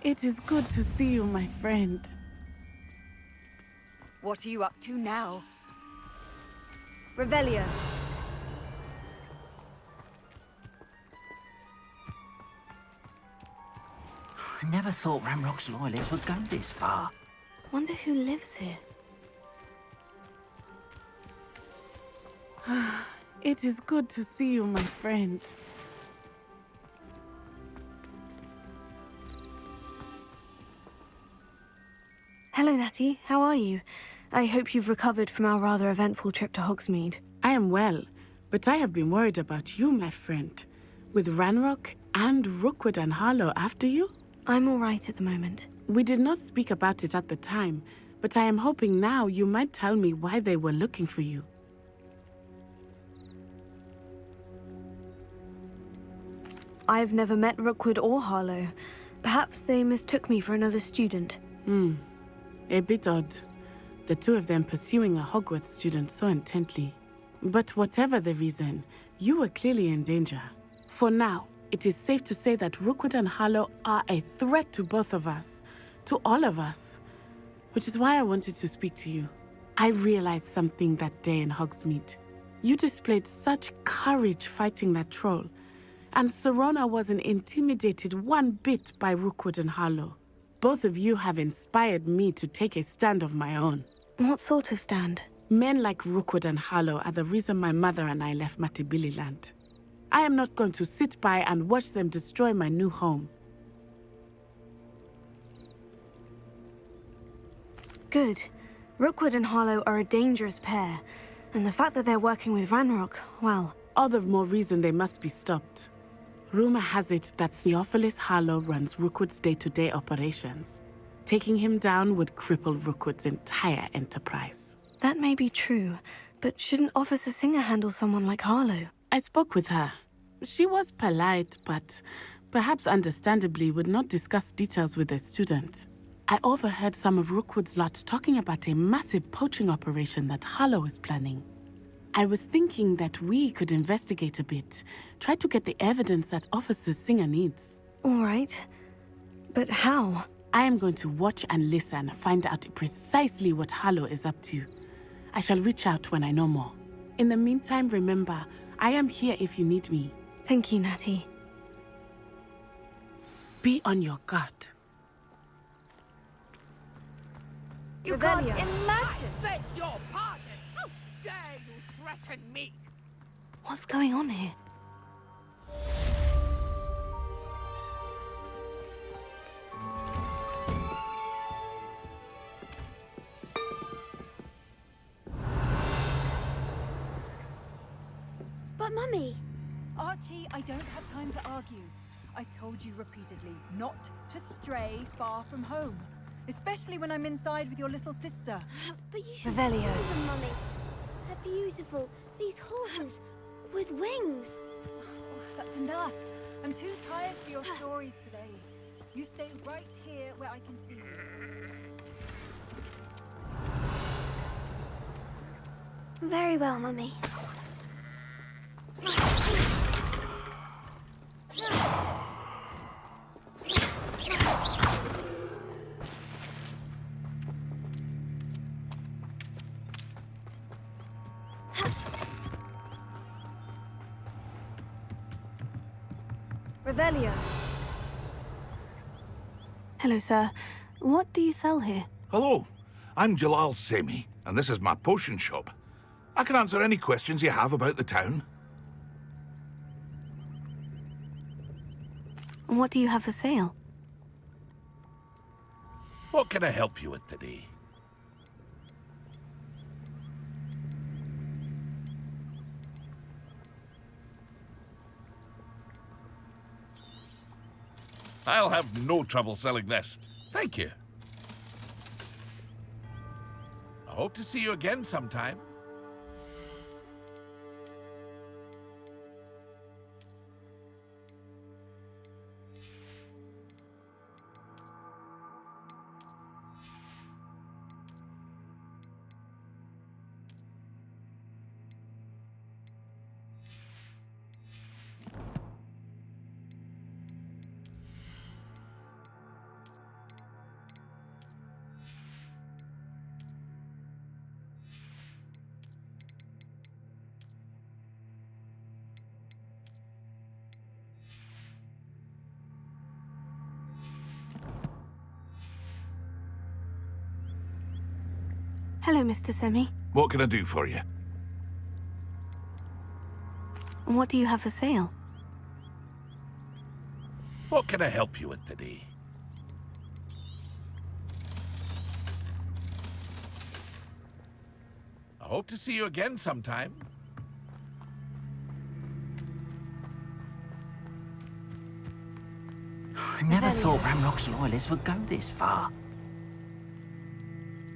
It is good to see you, my friend. What are you up to now? Revelio. I never thought Ramrock's loyalists would go this far. Wonder who lives here. It is good to see you, my friend. Hello, Natty. How are you? I hope you've recovered from our rather eventful trip to Hogsmeade. I am well, but I have been worried about you, my friend. With Ranrock and Rookwood and Harlow after you? I'm all right at the moment. We did not speak about it at the time, but I am hoping now you might tell me why they were looking for you. I've never met Rookwood or Harlow. Perhaps they mistook me for another student. A bit odd. The two of them pursuing a Hogwarts student so intently. But whatever the reason, you were clearly in danger. For now, it is safe to say that Rookwood and Harlow are a threat to both of us. To all of us. Which is why I wanted to speak to you. I realized something that day in Hogsmeade. You displayed such courage fighting that troll. And Serona wasn't intimidated one bit by Rookwood and Harlow. Both of you have inspired me to take a stand of my own. What sort of stand? Men like Rookwood and Harlow are the reason my mother and I left Matibililand. I am not going to sit by and watch them destroy my new home. Good. Rookwood and Harlow are a dangerous pair. And the fact that they're working with Ranrock, well... All the more reason they must be stopped. Rumor has it that Theophilus Harlow runs Rookwood's day-to-day operations. Taking him down would cripple Rookwood's entire enterprise. That may be true, but shouldn't Officer Singer handle someone like Harlow? I spoke with her. She was polite, but perhaps understandably would not discuss details with a student. I overheard some of Rookwood's lot talking about a massive poaching operation that Harlow is planning. I was thinking that we could investigate a bit, try to get the evidence that Officer Singer needs. All right. But how? I am going to watch and listen, find out precisely what Harlow is up to. I shall reach out when I know more. In the meantime, remember, I am here if you need me. Thank you, Natty. Be on your guard. You can't imagine! I beg your pardon! How dare you threaten me? What's going on here? But Mummy... Archie, I don't have time to argue. I've told you repeatedly not to stray far from home. Especially when I'm inside with your little sister. But you should Revelio. see them, Mummy. They're beautiful. These horses with wings. Oh, that's enough. I'm too tired for your stories today. You stay right here where I can see you. Very well, Mummy. Revelio. Hello, sir. What do you sell here? Hello, I'm Jalal Semi, and this is my potion shop. I can answer any questions you have about the town. What do you have for sale? What can I help you with today? I'll have no trouble selling this. Thank you. I hope to see you again sometime. Hello, Mr. Semi. What can I do for you? What do you have for sale? What can I help you with today? I hope to see you again sometime. I never thought Ramrock's loyalists would go this far.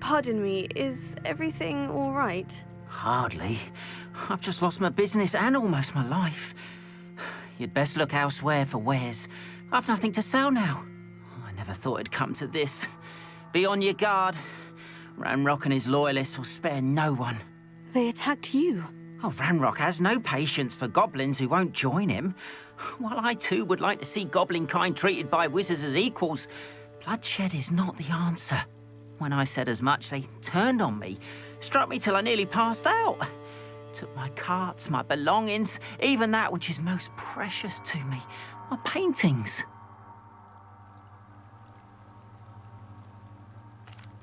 Pardon me, is everything all right? Hardly. I've just lost my business and almost my life. You'd best look elsewhere for wares. I've nothing to sell now. I never thought it'd come to this. Be on your guard. Ranrock and his loyalists will spare no one. They attacked you. Oh, Ranrock has no patience for goblins who won't join him. While I too would like to see goblin kind treated by wizards as equals, bloodshed is not the answer. When I said as much, they turned on me, struck me till I nearly passed out. Took my carts, my belongings, even that which is most precious to me, my paintings.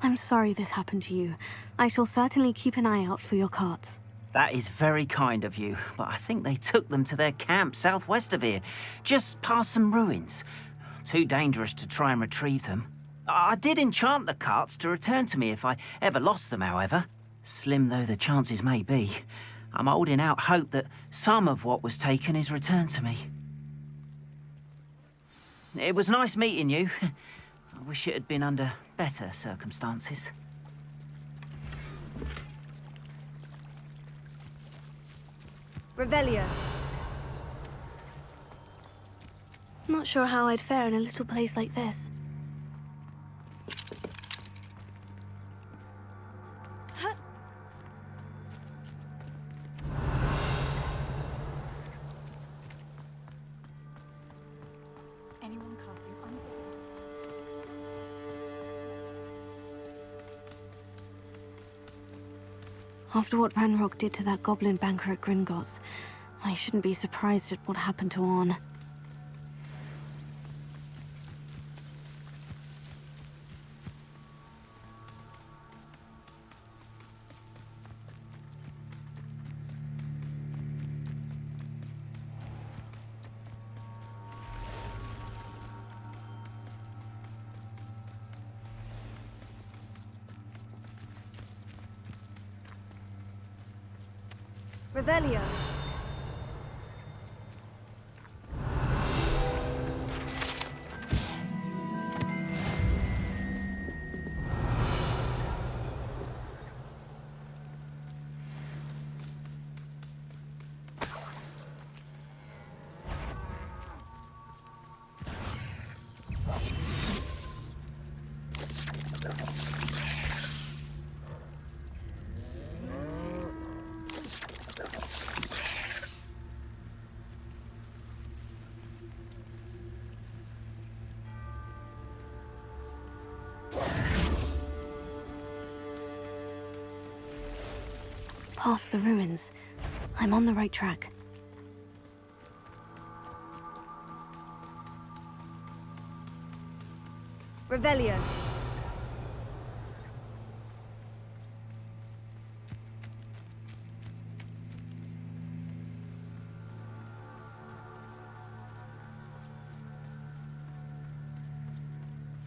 I'm sorry this happened to you. I shall certainly keep an eye out for your carts. That is very kind of you, but I think they took them to their camp southwest of here, just past some ruins. Too dangerous to try and retrieve them. I did enchant the carts to return to me if I ever lost them, however. Slim though the chances may be, I'm holding out hope that some of what was taken is returned to me. It was nice meeting you. I wish it had been under better circumstances. Revelio. Not sure how I'd fare in a little place like this. Anyone casting After what Ranrock did to that goblin banker at Gringotts, I shouldn't be surprised at what happened to Orn. Revelio. Past the ruins. I'm on the right track. Revelio.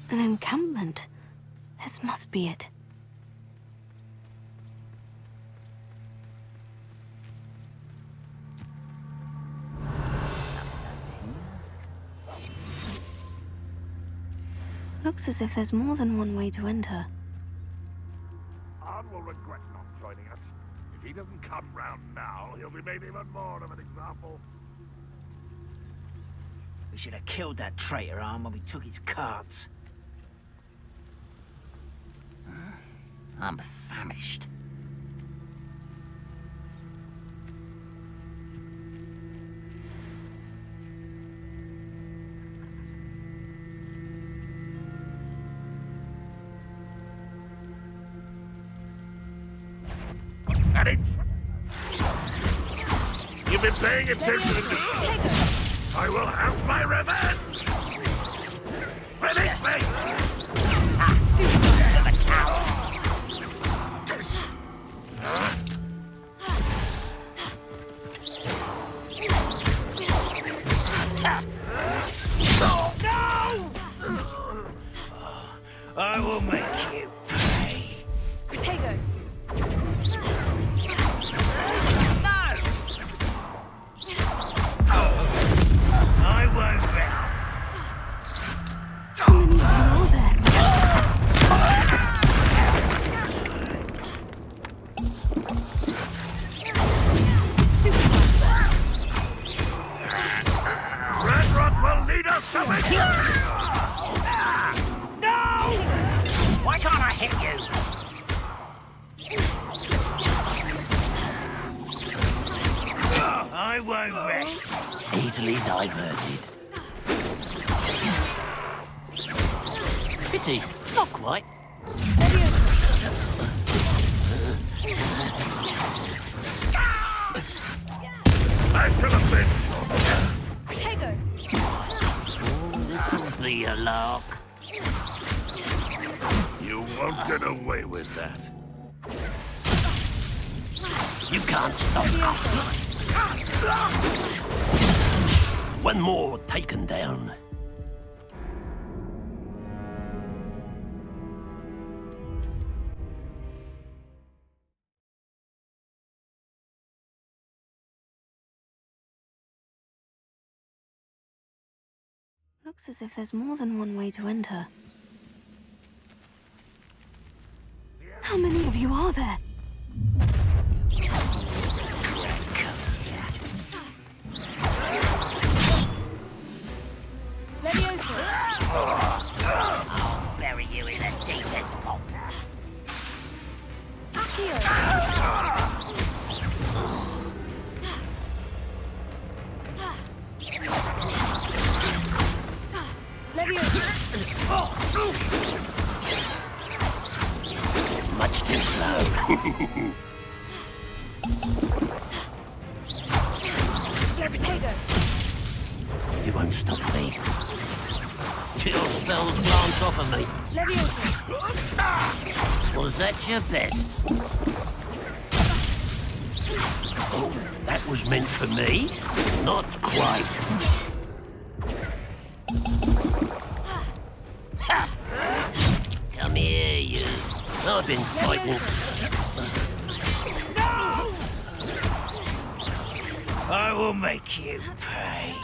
An encampment. This must be it. Looks as if there's more than one way to enter. Arn will regret not joining us. If he doesn't come round now, he'll be made even more of an example. We should have killed that traitor, Arn, when we took his carts. I'm famished. And it's... You've been paying attention. I will have my revenge! Release me! Stupid to the cow! will make you pay. Potato! I won't bow. How many of you are there? Stupid one. Ranrock will lead us to victory! No! Why can't I hit you? I won't rest. Easily diverted. Pity, not quite. I should have been shot. Potato! This'll be a lark. You won't get away with that. You can't stop us. One more taken down. Looks as if there's more than one way to enter. How many of you are there? Leviosa! I'll bury you in the deepest spot. Accio! Leviosa! Much too slow. Potato! You won't stop me. Your spells glance off of me. Leviosa! Was that your best? Oh, that was meant for me? Not quite. Ha! Come here, you. I've been fighting. I will make you pay.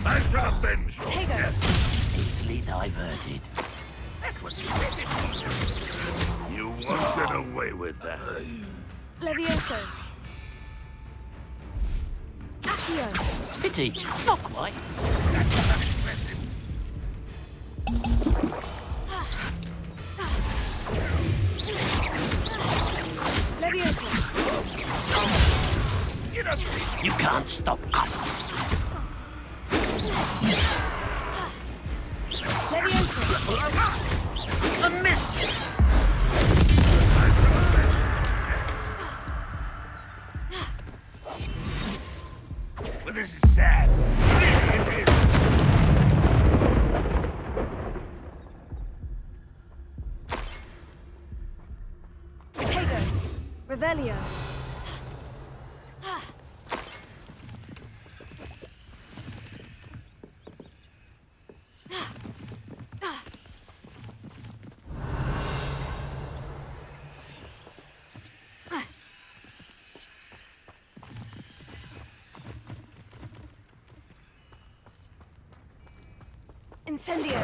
I should have been shot. Potato! Easily diverted. That was pitiful. You won't get away with that. Leviosa! Accio! Pity, not quite. Leviosa! You can't stop us. Leviosa! A miss! Well, this is sad. Really, it is. Potato! Revelio! Incendio!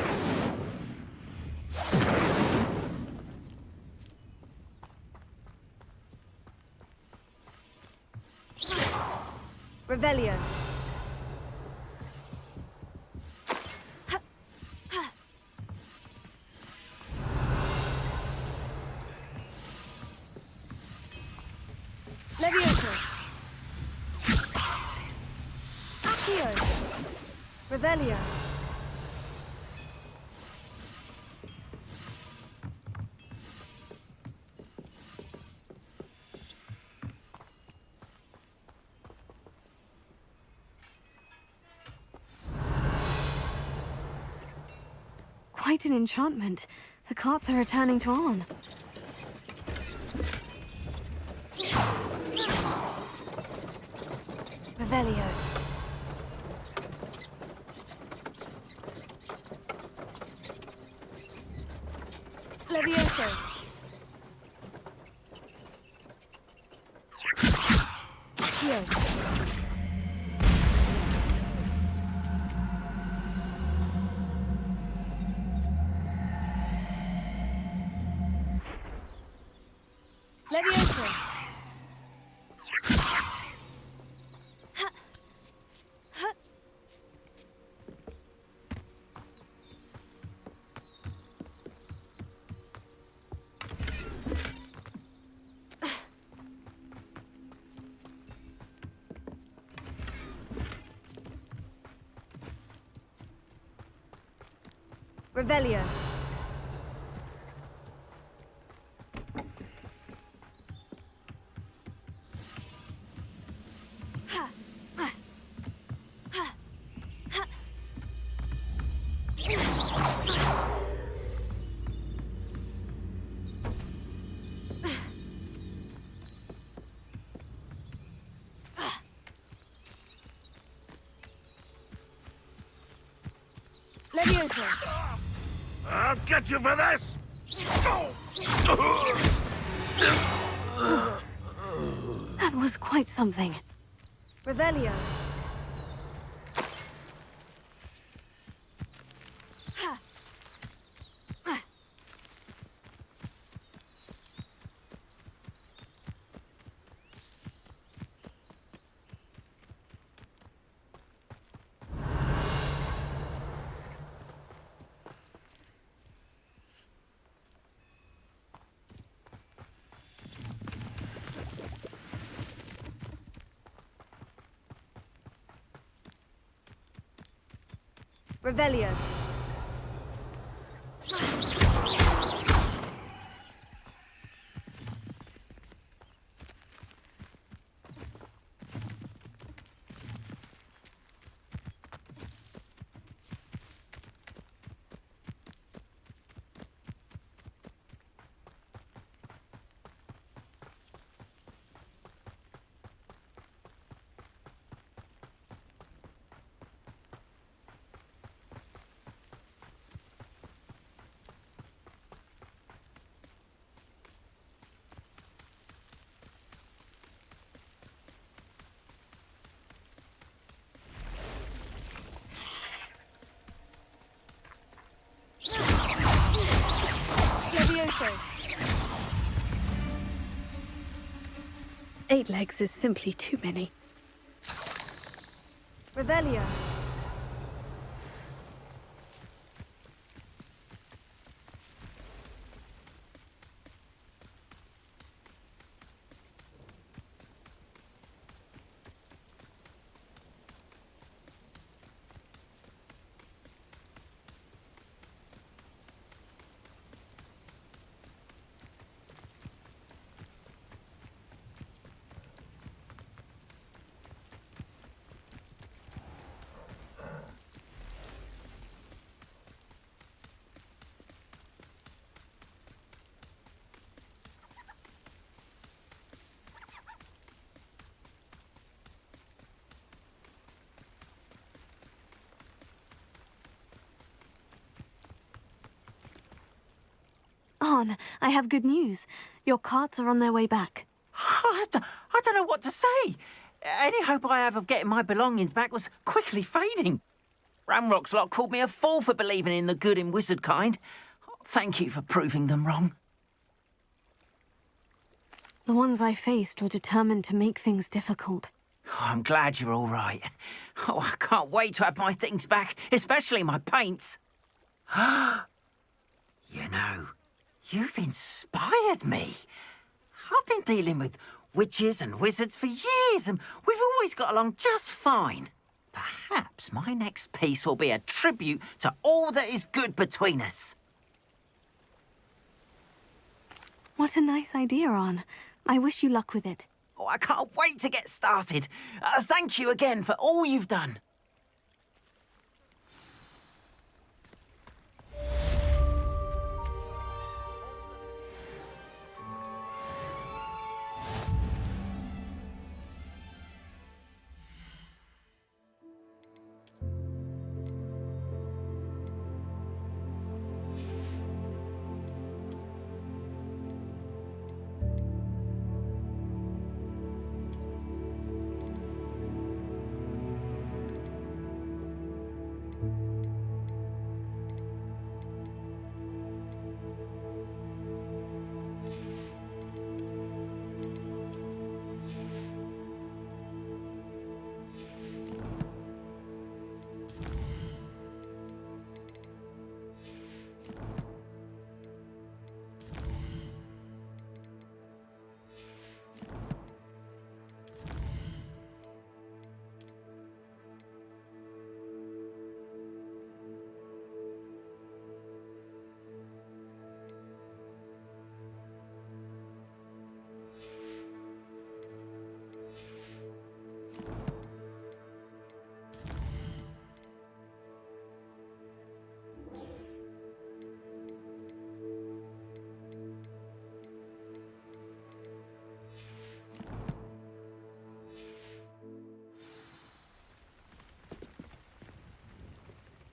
Revelio! Leviosa! Accio! Revelio! Quite an enchantment. The carts are returning to Arn. Revelio. Levioso! Heal. Levioso! Revelio. Levioso. I'll get you for this! That was quite something. Revelio. Revelio. Levioso. 8 legs is simply too many. Revelio. Arn, I have good news. Your carts are on their way back. I don't know what to say. Any hope I have of getting my belongings back was quickly fading. Ramrock's lot called me a fool for believing in the good in wizard kind. Thank you for proving them wrong. The ones I faced were determined to make things difficult. Oh, I'm glad you're all right. Oh, I can't wait to have my things back, especially my paints. You know, you've inspired me. I've been dealing with witches and wizards for years, and we've always got along just fine. Perhaps my next piece will be a tribute to all that is good between us. What a nice idea, Arn. I wish you luck with it. Oh, I can't wait to get started. Thank you again for all you've done.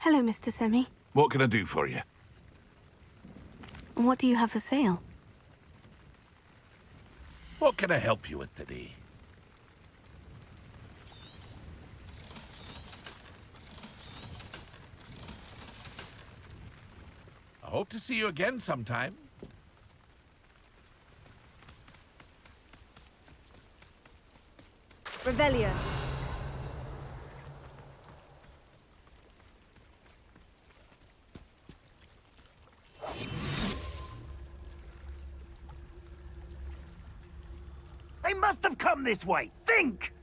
Hello, Mr. Semi. What can I do for you? And what do you have for sale? What can I help you with today? I hope to see you again sometime. Revelio. They must have come this way. Think!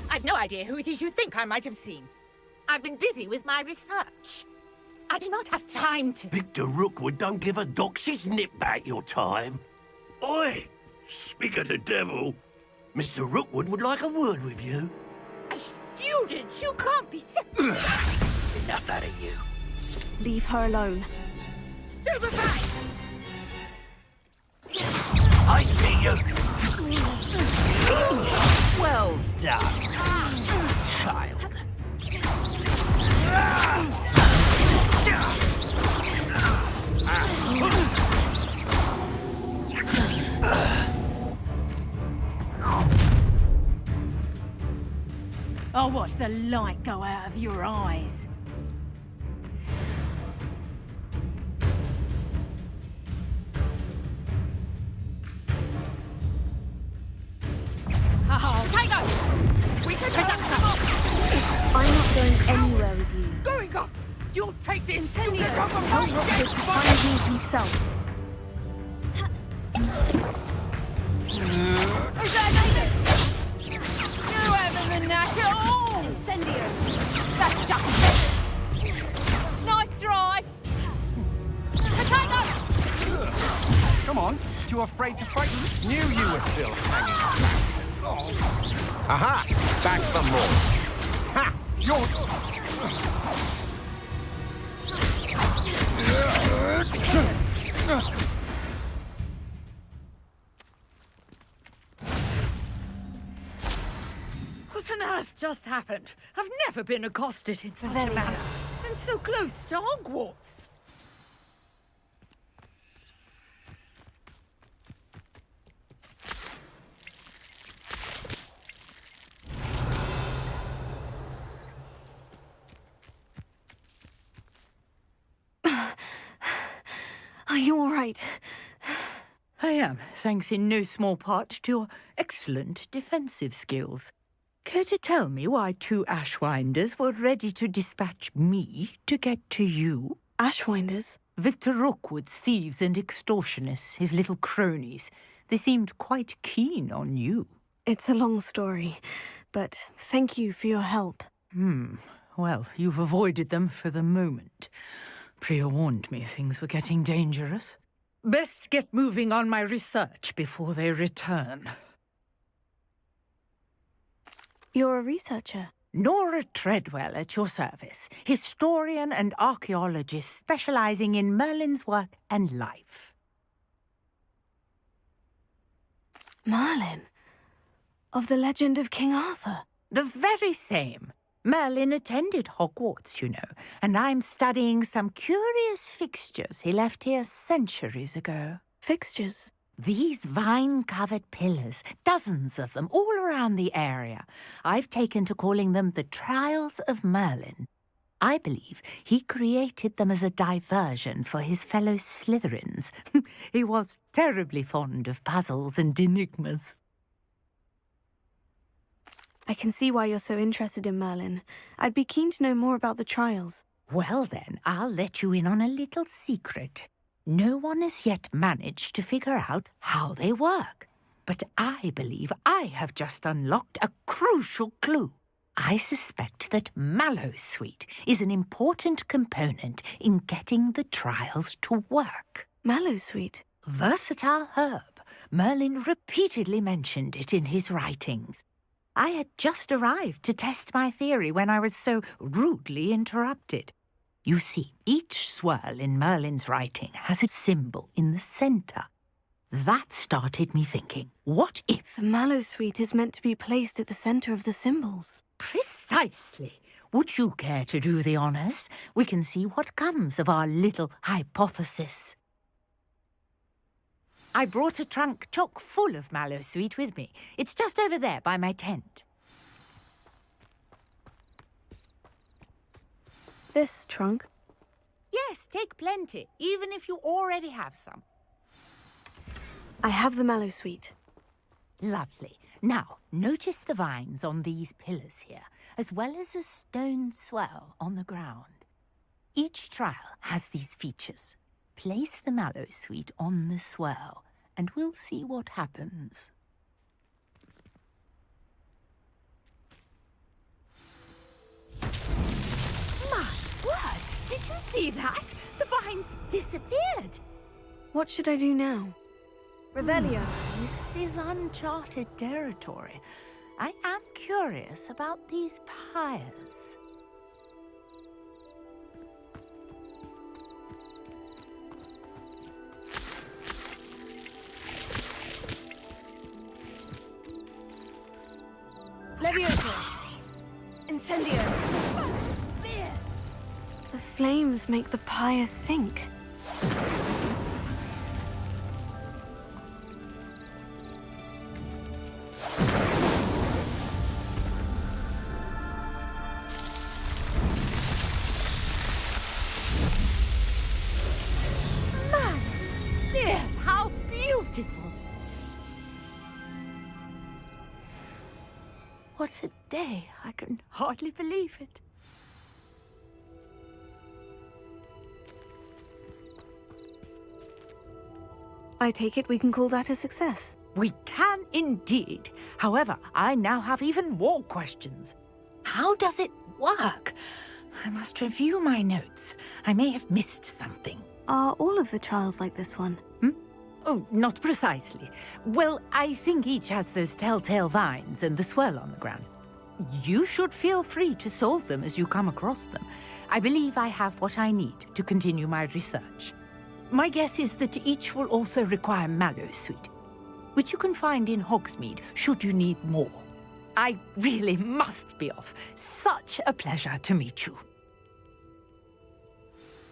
I've no idea who it is you think I might have seen. I've been busy with my research. I do not have time to... Victor Rookwood don't give a doxy's nip back your time. Oi! Speak of the devil. Mr. Rookwood would like a word with you. A student? You can't be serious. Enough out of you. Leave her alone. Stupefy! I see you. Well done, child. I'll watch the light go out of your eyes. Oh, take us! We can conduct them. I'm not going anywhere with you. Going off! You'll take the incendiary Tell from Rookwood to find me himself. Is that it? You haven't the knack at all! Incendio. That's just it! Nice try! Potato! Come on, too afraid to fight? Knew you were still hanging. Aha! Back some more. Ha! What on earth just happened? I've never been accosted in such a Very manner. And so close to Hogwarts. Are you all right? I am, thanks in no small part to your excellent defensive skills. Care to tell me why 2 Ashwinders were ready to dispatch me to get to you? Ashwinders? Victor Rookwood's thieves and extortionists, his little cronies. They seemed quite keen on you. It's a long story, but thank you for your help. Well, you've avoided them for the moment. Priya warned me things were getting dangerous. Best get moving on my research before they return. You're a researcher. Nora Treadwell at your service, historian and archaeologist specializing in Merlin's work and life. Merlin? Of the legend of King Arthur? The very same. Merlin attended Hogwarts, you know, and I'm studying some curious fixtures he left here centuries ago. Fixtures? These vine-covered pillars, dozens of them, all around the area. I've taken to calling them the Trials of Merlin. I believe he created them as a diversion for his fellow Slytherins. He was terribly fond of puzzles and enigmas. I can see why you're so interested in Merlin. I'd be keen to know more about the trials. Well then, I'll let you in on a little secret. No one has yet managed to figure out how they work. But I believe I have just unlocked a crucial clue. I suspect that Mallowsweet is an important component in getting the trials to work. Mallowsweet? Versatile herb. Merlin repeatedly mentioned it in his writings. I had just arrived to test my theory when I was so rudely interrupted. You see, each swirl in Merlin's writing has a symbol in the centre. That started me thinking, what if? The Mallowsweet is meant to be placed at the center of the symbols. Precisely. Would you care to do the honors? We can see what comes of our little hypothesis. I brought a trunk chock full of Mallowsweet with me. It's just over there by my tent. This trunk? Yes, take plenty, even if you already have some. I have the Mallowsweet. Lovely. Now, notice the vines on these pillars here, as well as a stone swell on the ground. Each trial has these features. Place the Mallowsweet on the swell, and we'll see what happens. My word! Did you see that? The vines disappeared. What should I do now? Revelio. This is uncharted territory. I am curious about these pyres. Levioso! Incendio! The flames make the pyre sink. Yes, how beautiful! What a day! I can hardly believe it. I take it we can call that a success. We can indeed. However, I now have even more questions. How does it work? I must review my notes. I may have missed something. Are all of the trials like this one? Oh, not precisely. Well, I think each has those telltale vines and the swirl on the ground. You should feel free to solve them as you come across them. I believe I have what I need to continue my research. My guess is that each will also require Mallowsweet, which you can find in Hogsmeade should you need more. I really must be off. Such a pleasure to meet you.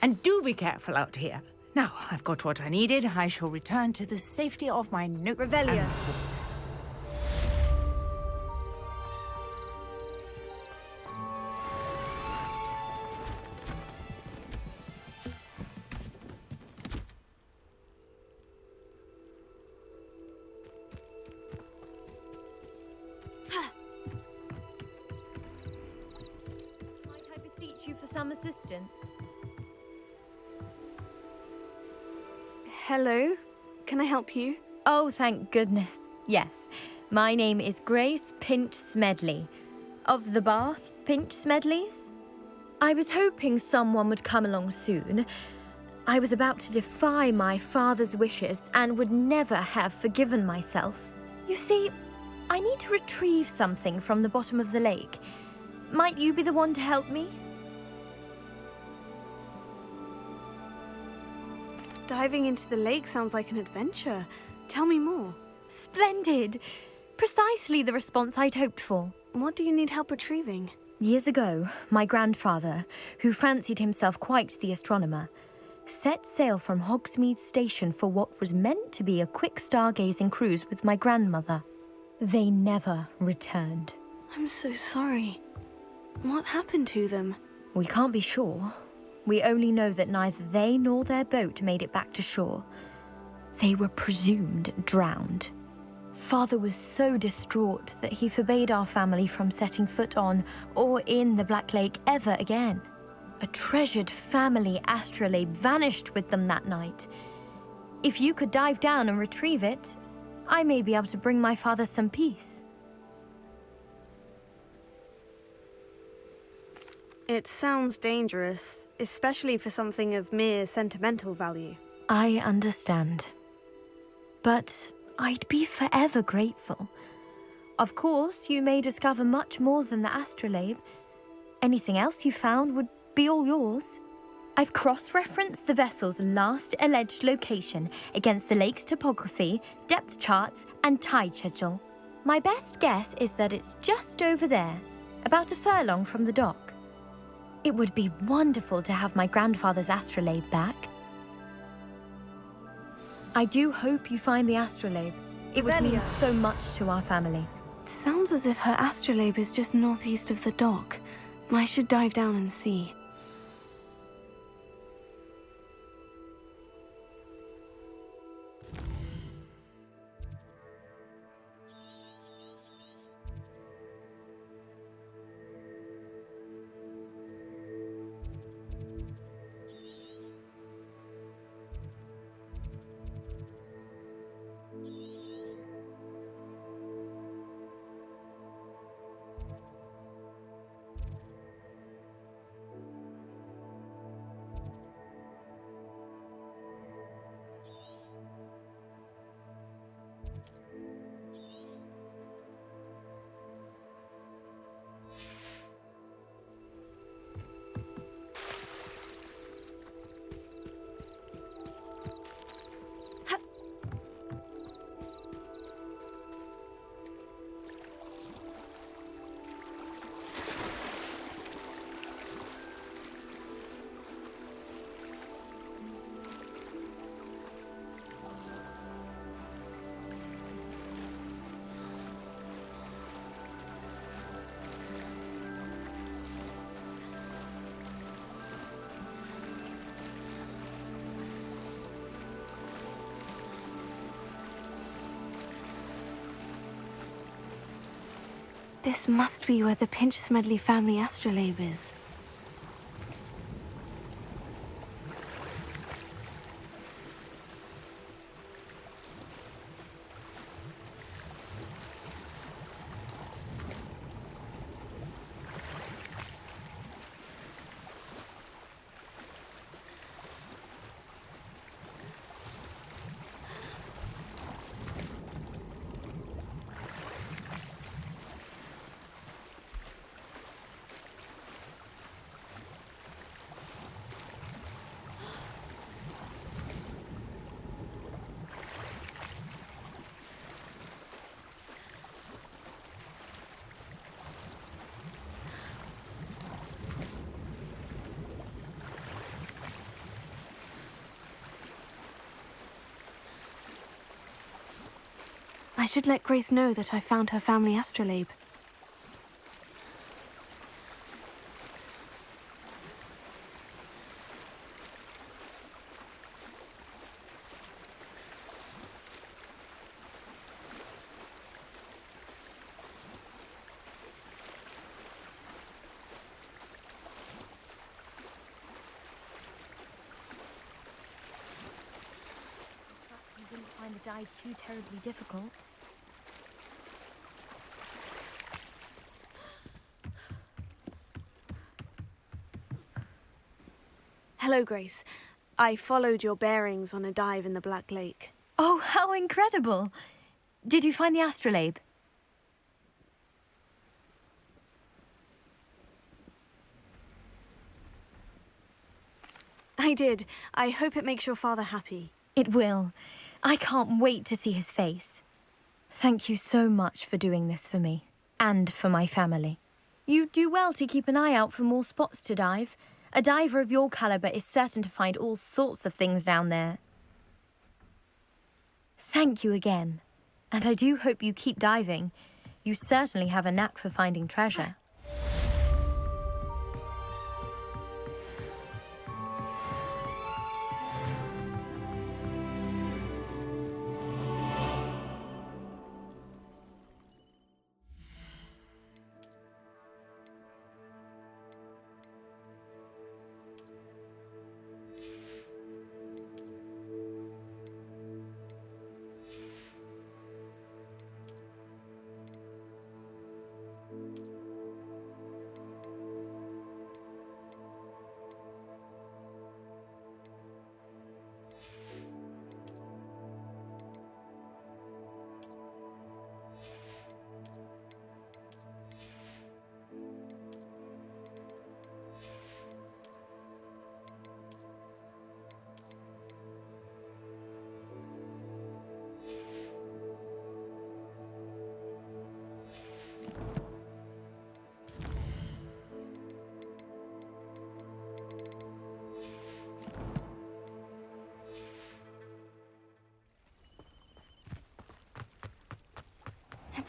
And do be careful out here. Now, I've got what I needed. I shall return to the safety of my notes. Revelio. and books. Might I beseech you for some assistance? Hello? Can I help you? Oh, thank goodness. Yes. My name is Grace Pinch Smedley. Of the Bath Pinch Smedleys? I was hoping someone would come along soon. I was about to defy my father's wishes and would never have forgiven myself. You see, I need to retrieve something from the bottom of the lake. Might you be the one to help me? Diving into the lake sounds like an adventure. Tell me more. Splendid! Precisely the response I'd hoped for. What do you need help retrieving? Years ago, my grandfather, who fancied himself quite the astronomer, set sail from Hogsmeade Station for what was meant to be a quick stargazing cruise with my grandmother. They never returned. I'm so sorry. What happened to them? We can't be sure. We only know that neither they nor their boat made it back to shore. They were presumed drowned. Father was so distraught that he forbade our family from setting foot on or in the Black Lake ever again. A treasured family astrolabe vanished with them that night. If you could dive down and retrieve it, I may be able to bring my father some peace. It sounds dangerous, especially for something of mere sentimental value. I understand. But I'd be forever grateful. Of course, you may discover much more than the astrolabe. Anything else you found would be all yours. I've cross-referenced the vessel's last alleged location against the lake's topography, depth charts, and tide schedule. My best guess is that it's just over there, about a furlong from the dock. It would be wonderful to have my grandfather's astrolabe back. I do hope you find the astrolabe. It would mean so much to our family. It sounds as if her astrolabe is just northeast of the dock. I should dive down and see. This must be where the Pinch-Smedley family astrolabe is. I should let Grace know that I found her family astrolabe. You didn't find the dive too terribly difficult. Hello, Grace. I followed your bearings on a dive in the Black Lake. Oh, how incredible! Did you find the astrolabe? I did. I hope it makes your father happy. It will. I can't wait to see his face. Thank you so much for doing this for me, and for my family. You do well to keep an eye out for more spots to dive. A diver of your caliber is certain to find all sorts of things down there. Thank you again. And I do hope you keep diving. You certainly have a knack for finding treasure.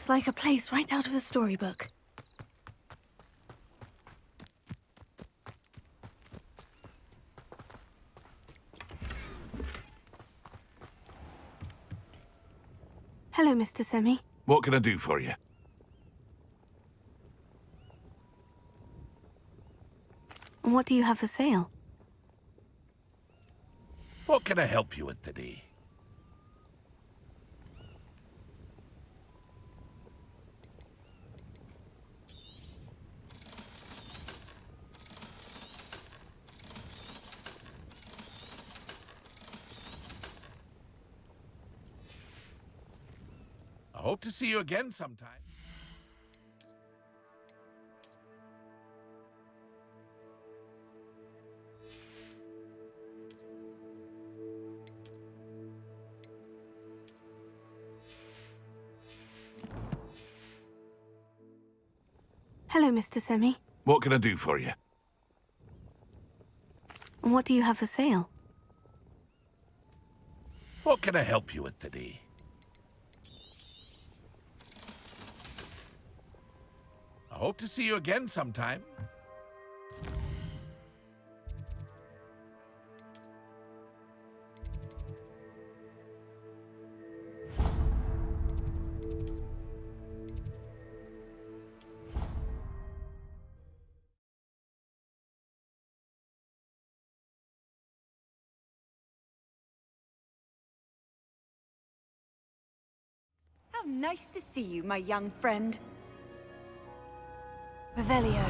It's like a place right out of a storybook. Hello, Mr. Semi. What can I do for you? What do you have for sale? What can I help you with today? I hope to see you again sometime. Hello, Mr. Semi. What can I do for you? What do you have for sale? What can I help you with today? I hope to see you again sometime. How nice to see you, my young friend. Revelio.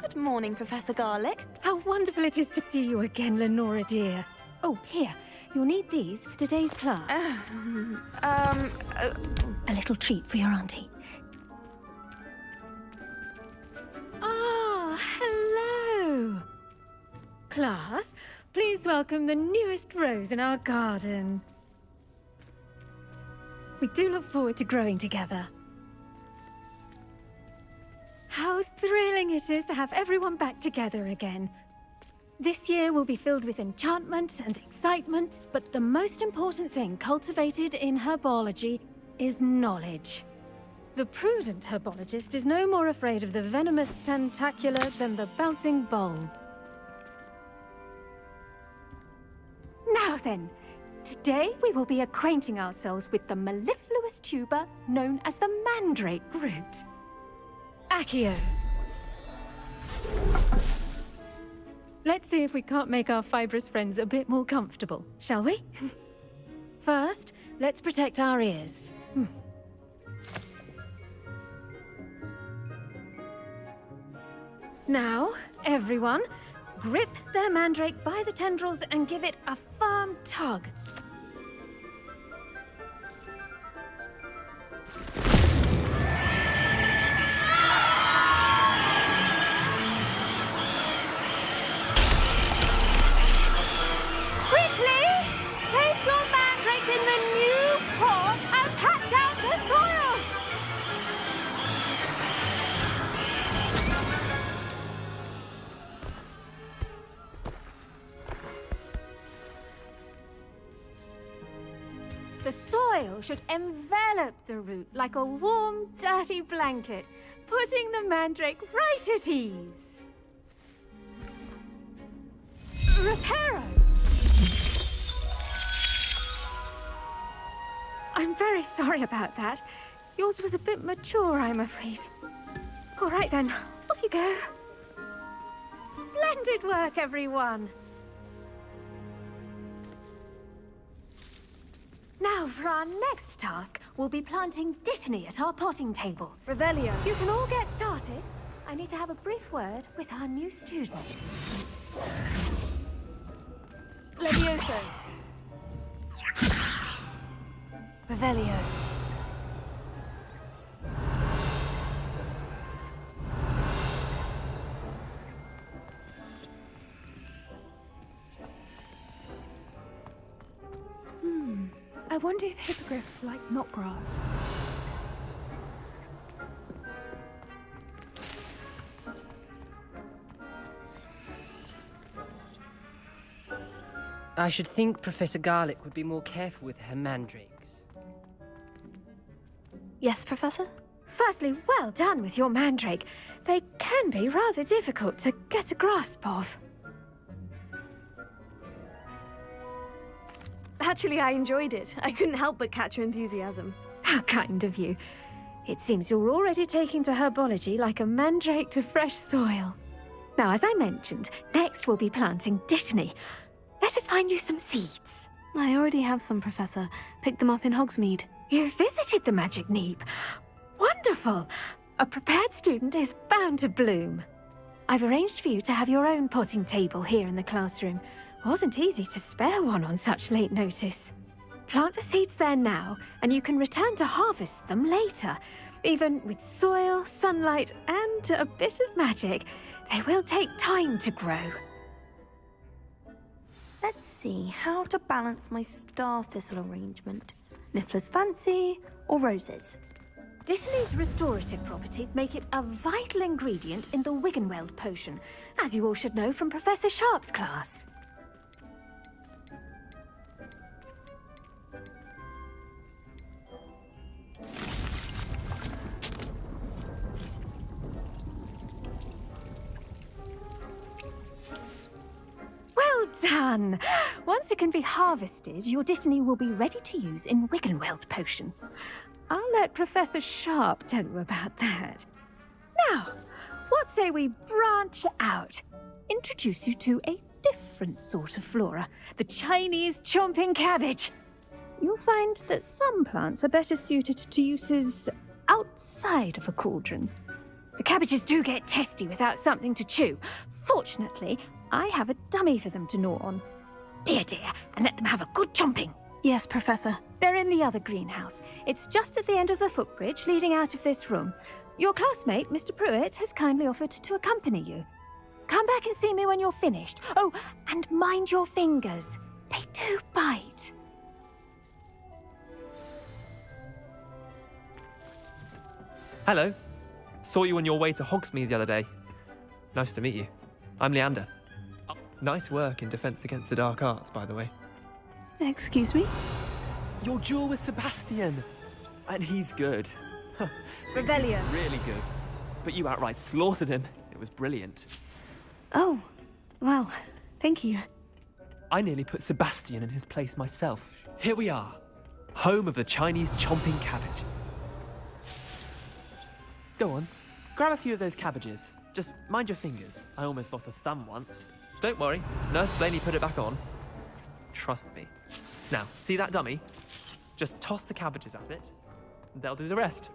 Good morning, Professor Garlic. How wonderful it is to see you again, Lenora dear. Oh, here. You'll need these for today's class. A little treat for your auntie. Ah, hello. Class, please welcome the newest rose in our garden. We do look forward to growing together. How thrilling it is to have everyone back together again. This year will be filled with enchantment and excitement, but the most important thing cultivated in herbology is knowledge. The prudent herbologist is no more afraid of the venomous tentacular than the bouncing bulb. Now then, today we will be acquainting ourselves with the mellifluous tuber known as the mandrake root. Accio. Let's see if we can't make our fibrous friends a bit more comfortable, shall we? First, let's protect our ears. Now, everyone, grip their mandrake by the tendrils and give it a firm tug. The soil should envelop the root like a warm, dirty blanket, putting the mandrake right at ease. Reparo! I'm very sorry about that. Yours was a bit mature, I'm afraid. All right then, off you go. Splendid work, everyone! Now, for our next task, we'll be planting dittany at our potting tables. Revelio. You can all get started. I need to have a brief word with our new student. Levioso. Revelio. wonder if hippogriffs like knotgrass. I should think Professor Garlick would be more careful with her mandrakes. Yes, Professor? Firstly, well done with your mandrake. They can be rather difficult to get a grasp of. Actually, I enjoyed it. I couldn't help but catch her enthusiasm. How kind of you. It seems you're already taking to herbology like a mandrake to fresh soil. Now, as I mentioned, next we'll be planting dittany. Let us find you some seeds. I already have some, Professor. Picked them up in Hogsmeade. You visited the Magic Neep. Wonderful! A prepared student is bound to bloom. I've arranged for you to have your own potting table here in the classroom. Wasn't easy to spare one on such late notice. Plant the seeds there now, and you can return to harvest them later. Even with soil, sunlight, and a bit of magic, they will take time to grow. Let's see how to balance my star thistle arrangement. Niffler's fancy or roses? Dittany's restorative properties make it a vital ingredient in the Wiggenweld potion, as you all should know from Professor Sharp's class. Well done! Once it can be harvested, your Dittany will be ready to use in Wiggenweld potion. I'll let Professor Sharp tell you about that. Now, what say we branch out? Introduce you to a different sort of flora, the Chinese chomping cabbage. You'll find that some plants are better suited to uses outside of a cauldron. The cabbages do get testy without something to chew. Fortunately, I have a dummy for them to gnaw on. Be a dear and let them have a good chomping. Yes, Professor. They're in the other greenhouse. It's just at the end of the footbridge leading out of this room. Your classmate, Mr. Pruitt, has kindly offered to accompany you. Come back and see me when you're finished. Oh, and mind your fingers. They do bite. Hello. Saw you on your way to Hogsmeade the other day. Nice to meet you. I'm Leander. Nice work in Defense Against the Dark Arts, by the way. Excuse me? Your duel with Sebastian! And he's good. Revelio. Really good. But you outright slaughtered him. It was brilliant. Oh, well, thank you. I nearly put Sebastian in his place myself. Here we are. Home of the Chinese chomping cabbage. Go on. Grab a few of those cabbages. Just mind your fingers. I almost lost a thumb once. Don't worry. Nurse Blaney put it back on. Trust me. Now, see that dummy? Just toss the cabbages at it. And they'll do the rest.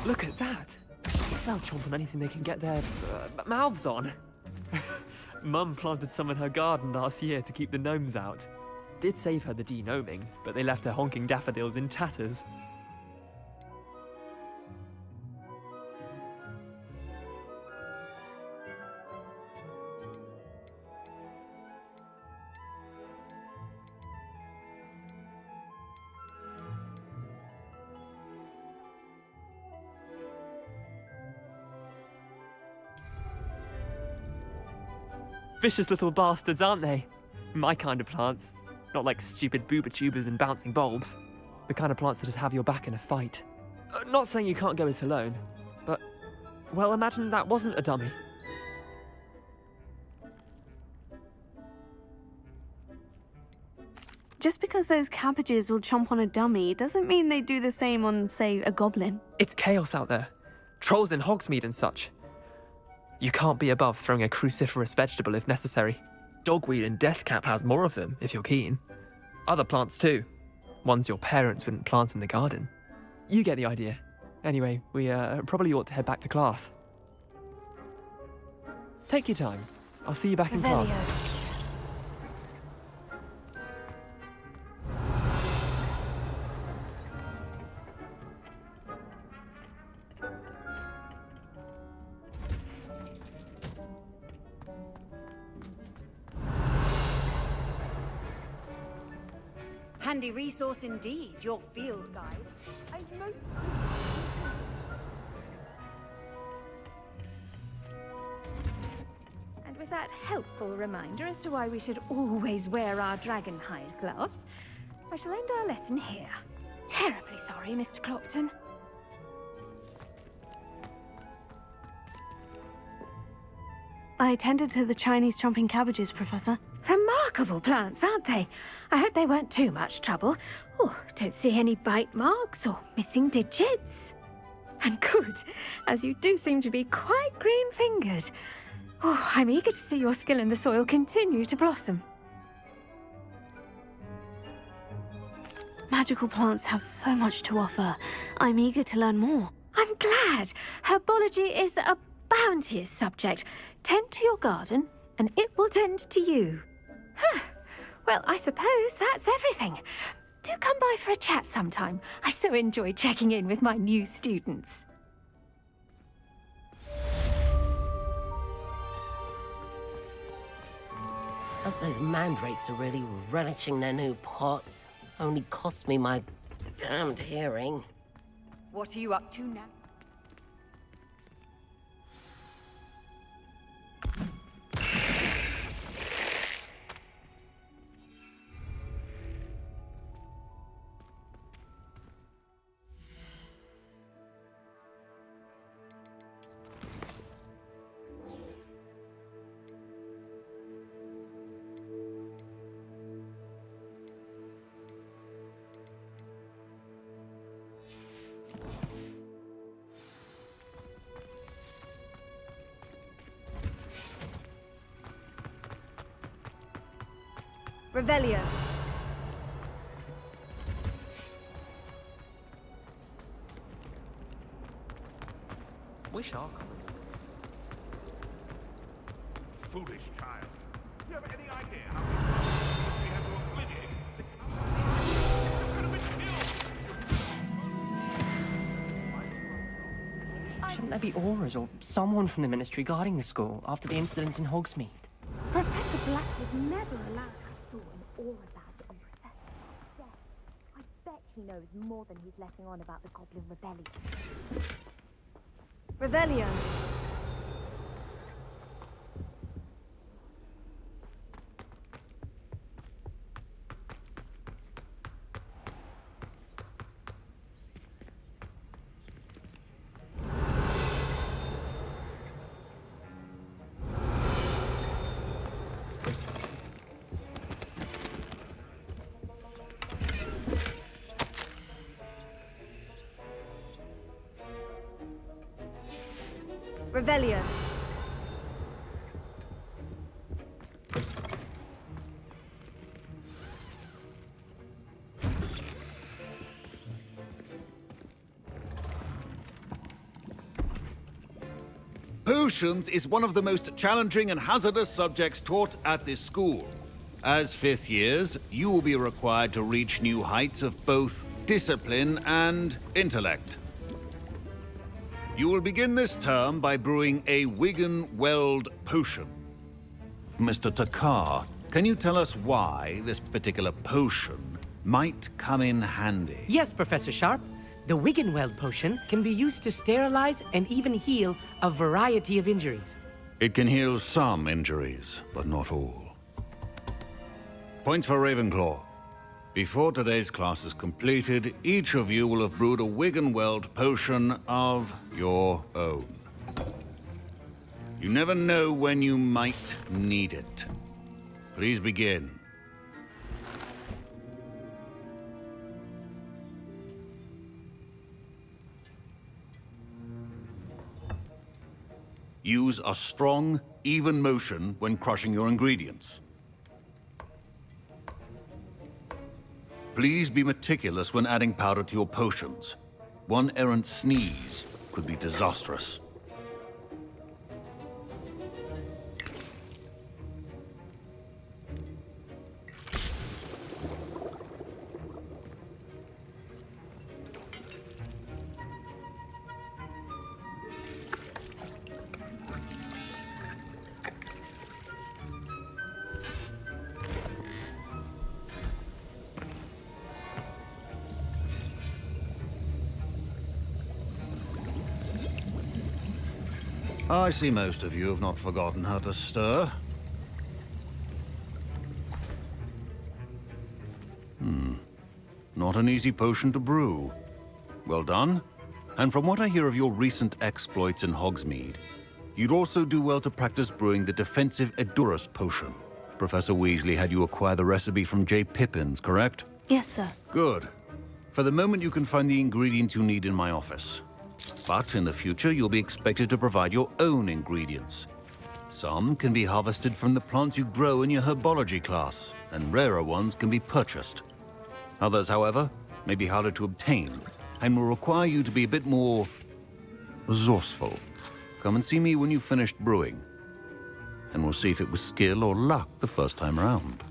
Look at that! They'll chomp on anything they can get their mouths on. Mum planted some in her garden last year to keep the gnomes out. Did save her the de-gnoming, but they left her honking daffodils in tatters. Vicious little bastards, aren't they? My kind of plants. Not like stupid booba tubers and bouncing bulbs. The kind of plants that just have your back in a fight. Not saying you can't go it alone, but, well, imagine that wasn't a dummy. Just because those cabbages will chomp on a dummy doesn't mean they do the same on, say, a goblin. It's chaos out there. Trolls in Hogsmeade and such. You can't be above throwing a cruciferous vegetable if necessary. Dogweed and deathcap has more of them, if you're keen. Other plants too. Ones your parents wouldn't plant in the garden. You get the idea. Anyway, we probably ought to head back to class. Take your time. I'll see you back in Revelio. class. Handy resource indeed, your field guide. And with that helpful reminder as to why we should always wear our dragon hide gloves, I shall end our lesson here. Terribly sorry, Mr. Clopton. I attended to the Chinese chomping cabbages, Professor. Remarkable plants, aren't they? I hope they weren't too much trouble. Oh, don't see any bite marks or missing digits. And good, as you do seem to be quite green-fingered. Oh, I'm eager to see your skill in the soil continue to blossom. Magical plants have so much to offer. I'm eager to learn more. I'm glad. Herbology is a bounteous subject. Tend to your garden, and it will tend to you. Huh. Well, I suppose that's everything. Do come by for a chat sometime. I so enjoy checking in with my new students. Hope those mandrakes are really relishing their new pots. Only cost me my damned hearing. What are you up to now? Revelio. Wish I Foolish child. Do you have any idea how many we have to obliviate? Could have been killed. Shouldn't there be auras or someone from the Ministry guarding the school after the incident in Hogsmeade? Professor Black would never allow I saw an aura badge on Professor Death. I bet he knows more than he's letting on about the Goblin Rebellion. Revelio. Revelio. Potions is one of the most challenging and hazardous subjects taught at this school. As fifth years, you will be required to reach new heights of both discipline and intellect. You will begin this term by brewing a Wiggenweld potion. Mr. Takar, can you tell us why this particular potion might come in handy? Yes, Professor Sharp. The Wiggenweld potion can be used to sterilize and even heal a variety of injuries. It can heal some injuries, but not all. Points for Ravenclaw. Before today's class is completed, each of you will have brewed a Wiggenweld potion of your own. You never know when you might need it. Please begin. Use a strong, even motion when crushing your ingredients. Please be meticulous when adding powder to your potions. One errant sneeze could be disastrous. I see most of you have not forgotten how to stir. Not an easy potion to brew. Well done. And from what I hear of your recent exploits in Hogsmeade, you'd also do well to practice brewing the defensive Edurus potion. Professor Weasley had you acquire the recipe from J. Pippins, correct? Yes, sir. Good. For the moment, you can find the ingredients you need in my office. But in the future, you'll be expected to provide your own ingredients. Some can be harvested from the plants you grow in your herbology class, and rarer ones can be purchased. Others, however, may be harder to obtain, and will require you to be a bit more resourceful. Come and see me when you've finished brewing, and we'll see if it was skill or luck the first time around.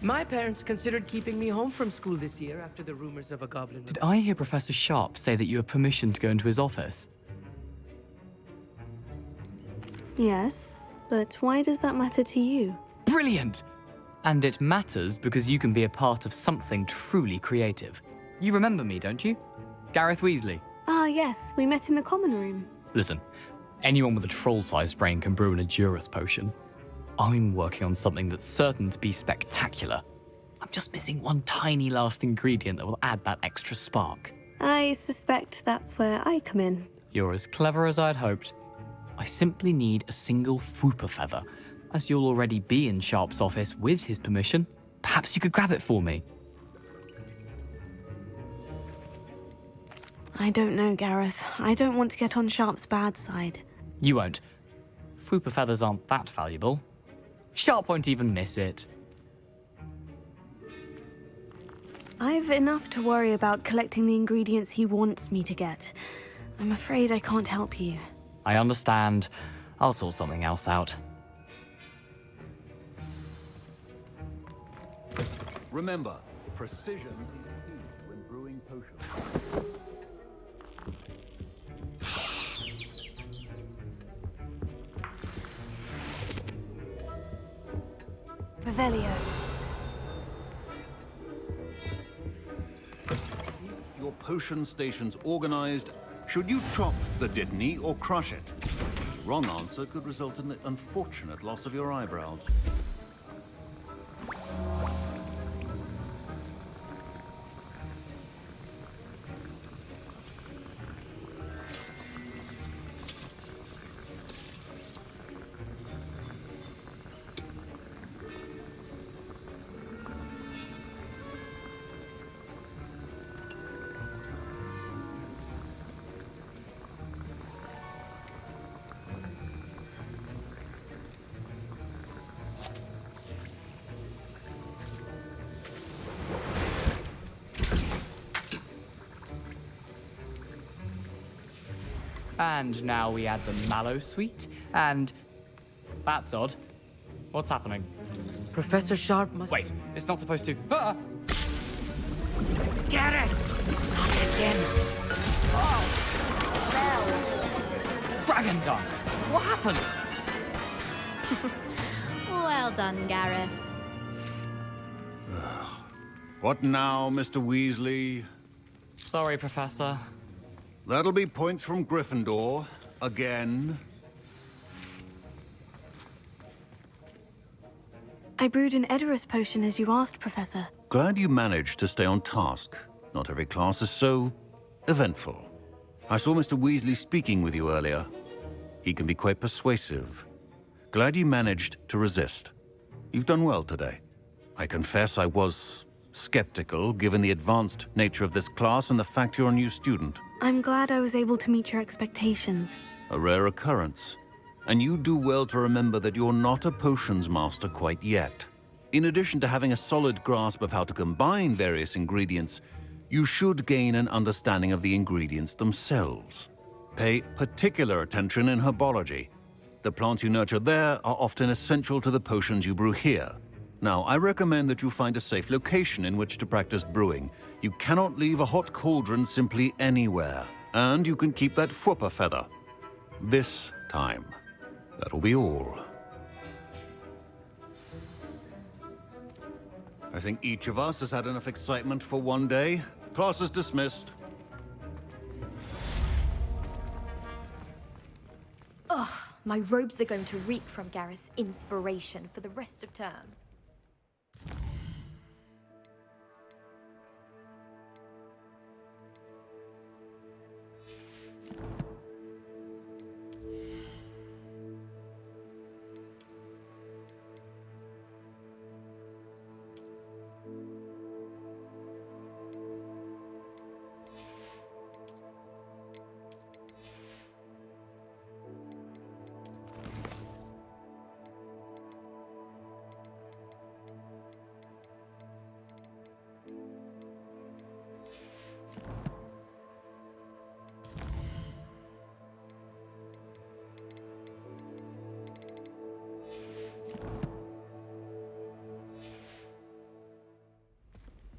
My parents considered keeping me home from school this year after the rumors of a goblin. Did I hear Professor Sharp say that you have permission to go into his office? Yes, but why does that matter to you? Brilliant! And it matters because you can be a part of something truly creative. You remember me, don't you? Gareth Weasley. Ah, yes, we met in the common room. Listen, anyone with a troll-sized brain can brew an Edurus potion. I'm working on something that's certain to be spectacular. I'm just missing one tiny last ingredient that will add that extra spark. I suspect that's where I come in. You're as clever as I'd hoped. I simply need a single Fwooper feather. As you'll already be in Sharp's office with his permission, perhaps you could grab it for me. I don't know, Gareth. I don't want to get on Sharp's bad side. You won't. Fwooper feathers aren't that valuable. Sharp won't even miss it. I've enough to worry about collecting the ingredients he wants me to get. I'm afraid I can't help you. I understand. I'll sort something else out. Remember, precision is key when brewing potions. Revelio. Your potion stations organized. Should you chop the Dittany or crush it? Wrong answer could result in the unfortunate loss of your eyebrows. And now we add the mallow sweet, and... That's odd. What's happening? Professor Sharp must... Wait, it's not supposed to... Ah! Get it! Not again. Dragon tongue! What happened? Well done, Gareth. What now, Mr. Weasley? Sorry, Professor. That'll be points from Gryffindor. Again. I brewed an Edurus potion as you asked, Professor. Glad you managed to stay on task. Not every class is so eventful. I saw Mr. Weasley speaking with you earlier. He can be quite persuasive. Glad you managed to resist. You've done well today. I confess I was skeptical, given the advanced nature of this class and the fact you're a new student. I'm glad I was able to meet your expectations. A rare occurrence. And you do well to remember that you're not a potions master quite yet. In addition to having a solid grasp of how to combine various ingredients, you should gain an understanding of the ingredients themselves. Pay particular attention in herbology. The plants you nurture there are often essential to the potions you brew here. Now, I recommend that you find a safe location in which to practice brewing. You cannot leave a hot cauldron simply anywhere. And you can keep that Fwooper feather. This time. That'll be all. I think each of us has had enough excitement for one day. Class is dismissed. Ugh, my robes are going to reek from Gareth's inspiration for the rest of term.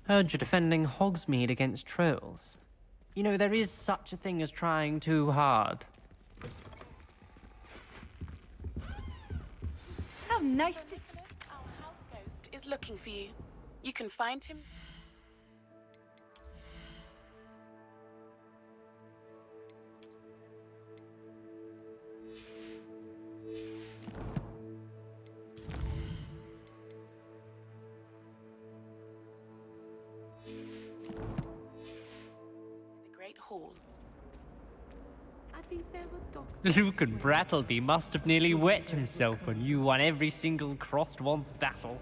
Heard you're defending Hogsmeade against trolls. You know, there is such a thing as trying too hard. How nice this is. Our house ghost is looking for you. You can find him. Hall. I think there were dogs. Luke and Brattleby must have nearly wet himself when you won every single crossed once battle.